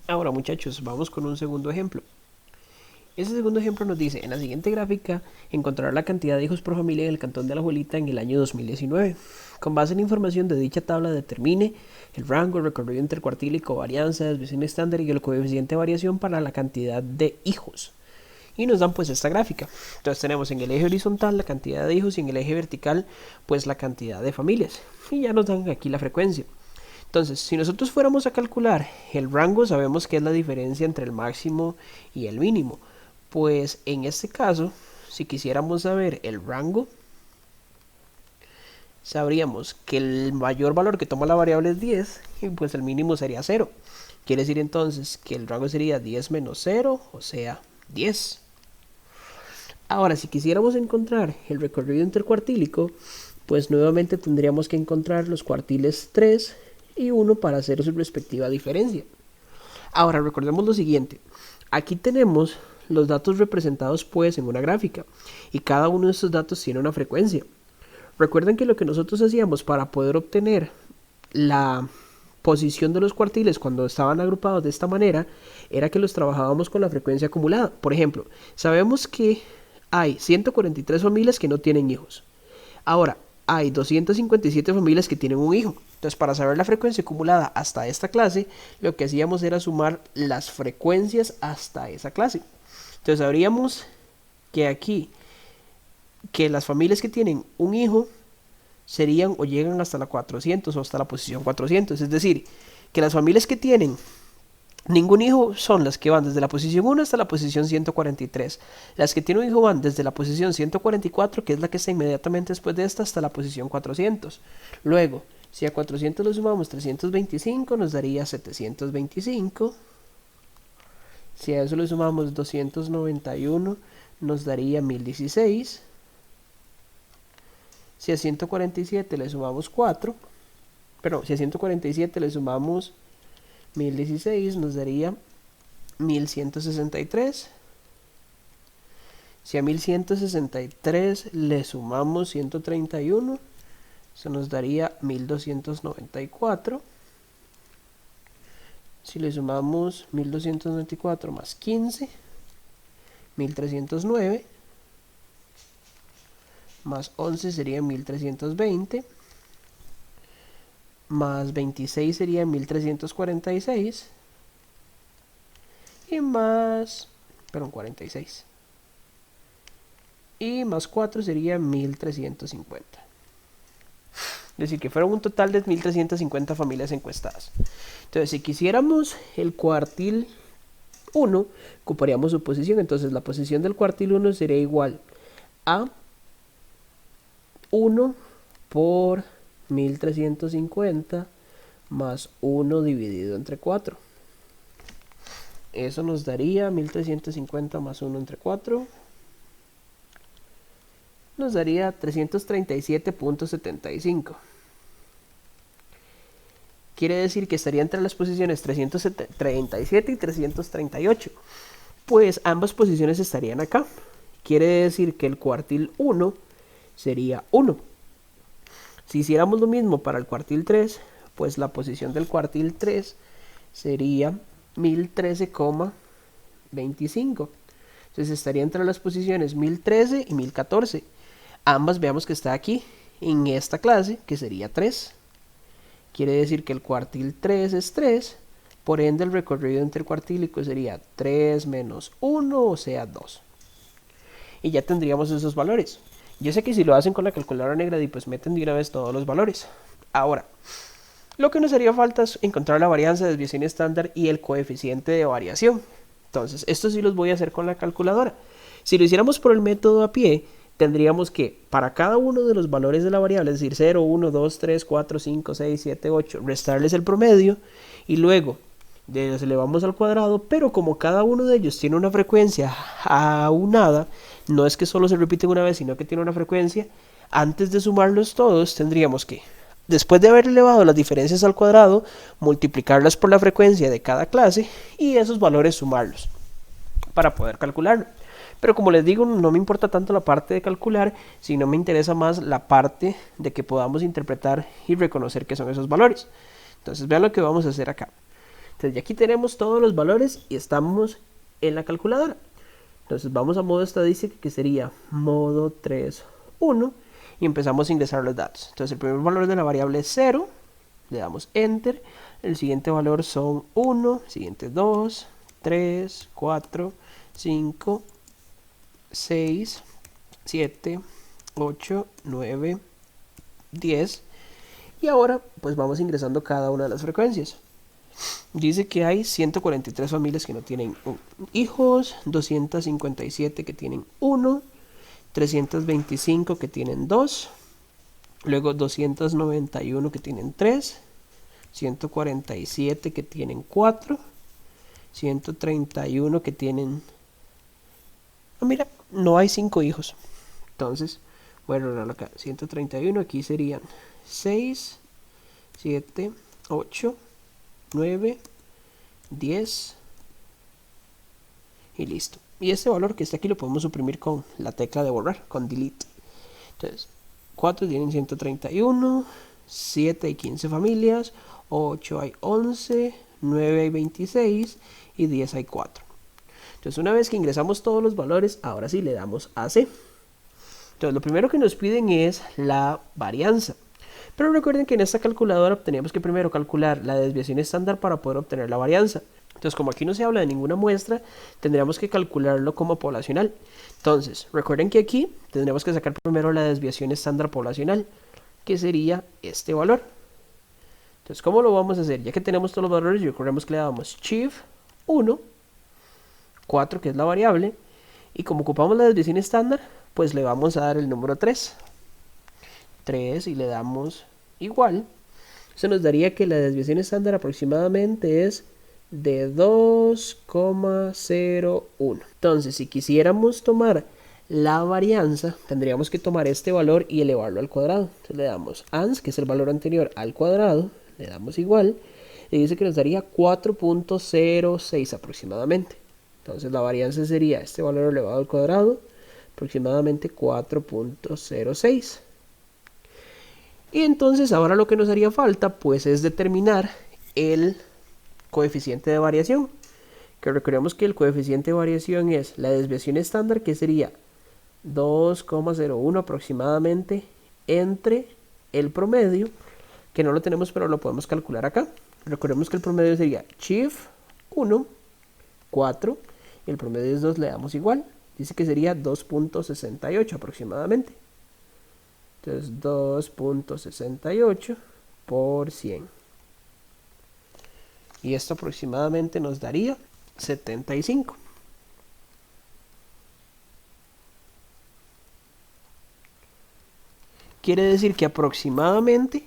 Ahora muchachos, vamos con un segundo ejemplo. Este segundo ejemplo nos dice, en la siguiente gráfica, encontrar la cantidad de hijos por familia en el cantón de Alajuelita en el año 2019. Con base en la información de dicha tabla determine el rango, el recorrido intercuartílico, varianza, desviación estándar y el coeficiente de variación para la cantidad de hijos. Y nos dan pues esta gráfica. Entonces tenemos en el eje horizontal la cantidad de hijos y en el eje vertical pues la cantidad de familias. Y ya nos dan aquí la frecuencia. Entonces, si nosotros fuéramos a calcular el rango, sabemos que es la diferencia entre el máximo y el mínimo. Pues en este caso, si quisiéramos saber el rango, sabríamos que el mayor valor que toma la variable es 10 y pues el mínimo sería 0. Quiere decir entonces que el rango sería 10 menos 0, o sea, 10. Ahora, si quisiéramos encontrar el recorrido intercuartílico, pues nuevamente tendríamos que encontrar los cuartiles 3 y 1 para hacer su respectiva diferencia. Ahora, recordemos lo siguiente. Aquí tenemos los datos representados pues en una gráfica y cada uno de estos datos tiene una frecuencia. Recuerden que lo que nosotros hacíamos para poder obtener la posición de los cuartiles cuando estaban agrupados de esta manera era que los trabajábamos con la frecuencia acumulada. Por ejemplo, sabemos que hay 143 familias que no tienen hijos. Ahora, hay 257 familias que tienen un hijo. Entonces, para saber la frecuencia acumulada hasta esta clase, lo que hacíamos era sumar las frecuencias hasta esa clase. Entonces, sabríamos que aquí, que las familias que tienen un hijo serían o llegan hasta la 400 o hasta la posición 400. Es decir, que las familias que tienen ningún hijo son las que van desde la posición 1 hasta la posición 143. Las que tienen un hijo van desde la posición 144, que es la que está inmediatamente después de esta, hasta la posición 400. Luego, si a 400 le sumamos 325, nos daría 725. Si a eso le sumamos 291, nos daría 1016. Si a 147 le sumamos 4, perdón, si a 147 le sumamos 1016, nos daría 1163. Si a 1163 le sumamos 131, eso nos daría 1294. Si le sumamos 1294 más 15, 1309. Más 11 sería 1320. Más 26 sería 1346. Y más, perdón, 46. Y más 4 sería 1350. Es decir, que fueron un total de 1350 familias encuestadas. Entonces, si quisiéramos el cuartil 1, ocuparíamos su posición. Entonces, la posición del cuartil 1 sería igual a 1 por 1350 más 1 dividido entre 4. Eso nos daría 1350 más 1 entre 4. Nos daría 337.75. Quiere decir que estaría entre las posiciones 337 y 338. Pues ambas posiciones estarían acá. Quiere decir que el cuartil 1 sería 1. Si hiciéramos lo mismo para el cuartil 3, pues la posición del cuartil 3 sería 1013,25. Entonces estaría entre las posiciones 1013 y 1014. Ambas veamos que está aquí en esta clase, que sería 3. Quiere decir que el cuartil 3 es 3. Por ende, el recorrido intercuartílico sería 3 menos 1, o sea 2. Y ya tendríamos esos valores. Yo sé que si lo hacen con la calculadora negra, pues meten de una vez todos los valores. Ahora, lo que nos haría falta es encontrar la varianza, desviación estándar y el coeficiente de variación. Entonces, esto sí los voy a hacer con la calculadora. Si lo hiciéramos por el método a pie, tendríamos que, para cada uno de los valores de la variable, es decir, 0, 1, 2, 3, 4, 5, 6, 7, 8, restarles el promedio y luego los elevamos al cuadrado, pero como cada uno de ellos tiene una frecuencia aunada, no es que solo se repiten una vez, sino que tiene una frecuencia, antes de sumarlos todos tendríamos que, después de haber elevado las diferencias al cuadrado, multiplicarlas por la frecuencia de cada clase y esos valores sumarlos para poder calcularlo. Pero como les digo, no me importa tanto la parte de calcular, sino me interesa más la parte de que podamos interpretar y reconocer qué son esos valores. Entonces vean lo que vamos a hacer acá. Entonces ya aquí tenemos todos los valores y estamos en la calculadora. Entonces vamos a modo estadística, que sería modo 3, 1, y empezamos a ingresar los datos. Entonces el primer valor de la variable es 0, le damos enter, el siguiente valor son 1, el siguiente 2, 3, 4, 5, 6, 7, 8, 9, 10, y ahora pues vamos ingresando cada una de las frecuencias. Dice que hay 143 familias que no tienen hijos, 257 que tienen 1, 325 que tienen 2, luego 291 que tienen 3, 147 que tienen 4, 131 que tienen... mira, no hay 5 hijos. Entonces, bueno, acá 131, aquí serían 6, 7, 8, 9, 10 y listo. Y este valor que está aquí lo podemos suprimir con la tecla de borrar, con delete. Entonces, 4 tienen 131, 7 hay 15 familias, 8 hay 11, 9 hay 26 y 10 hay 4. Entonces, una vez que ingresamos todos los valores, ahora sí le damos a C. Entonces, lo primero que nos piden es la varianza. Pero recuerden que en esta calculadora teníamos que primero calcular la desviación estándar para poder obtener la varianza. Entonces, como aquí no se habla de ninguna muestra, tendríamos que calcularlo como poblacional. Entonces, recuerden que aquí tendríamos que sacar primero la desviación estándar poblacional, que sería este valor. Entonces, ¿cómo lo vamos a hacer? Ya que tenemos todos los valores, recordemos que le damos shift 1, 4 que es la variable, y como ocupamos la desviación estándar, pues le vamos a dar el número 3 y le damos igual. Eso nos daría que la desviación estándar aproximadamente es de 2,01. Entonces, si quisiéramos tomar la varianza, tendríamos que tomar este valor y elevarlo al cuadrado. Entonces le damos ans, que es el valor anterior, al cuadrado, le damos igual, y dice que nos daría 4,06 aproximadamente. Entonces la varianza sería este valor elevado al cuadrado, aproximadamente 4,06. Y entonces ahora lo que nos haría falta pues es determinar el coeficiente de variación, que recordemos que el coeficiente de variación es la desviación estándar, que sería 2,01 aproximadamente, entre el promedio, que no lo tenemos pero lo podemos calcular acá. Recordemos que el promedio sería shift 1, 4, y el promedio es 2, le damos igual, dice que sería 2,68 aproximadamente. Entonces 2,68 por 100. Y esto aproximadamente nos daría 75. Quiere decir que aproximadamente,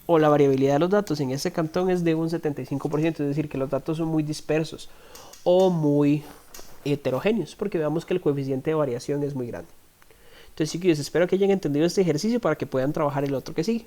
o la variabilidad de los datos en este cantón es de un 75%, es decir, que los datos son muy dispersos o muy heterogéneos, porque veamos que el coeficiente de variación es muy grande. Entonces, chicos, espero que hayan entendido este ejercicio para que puedan trabajar el otro que sigue.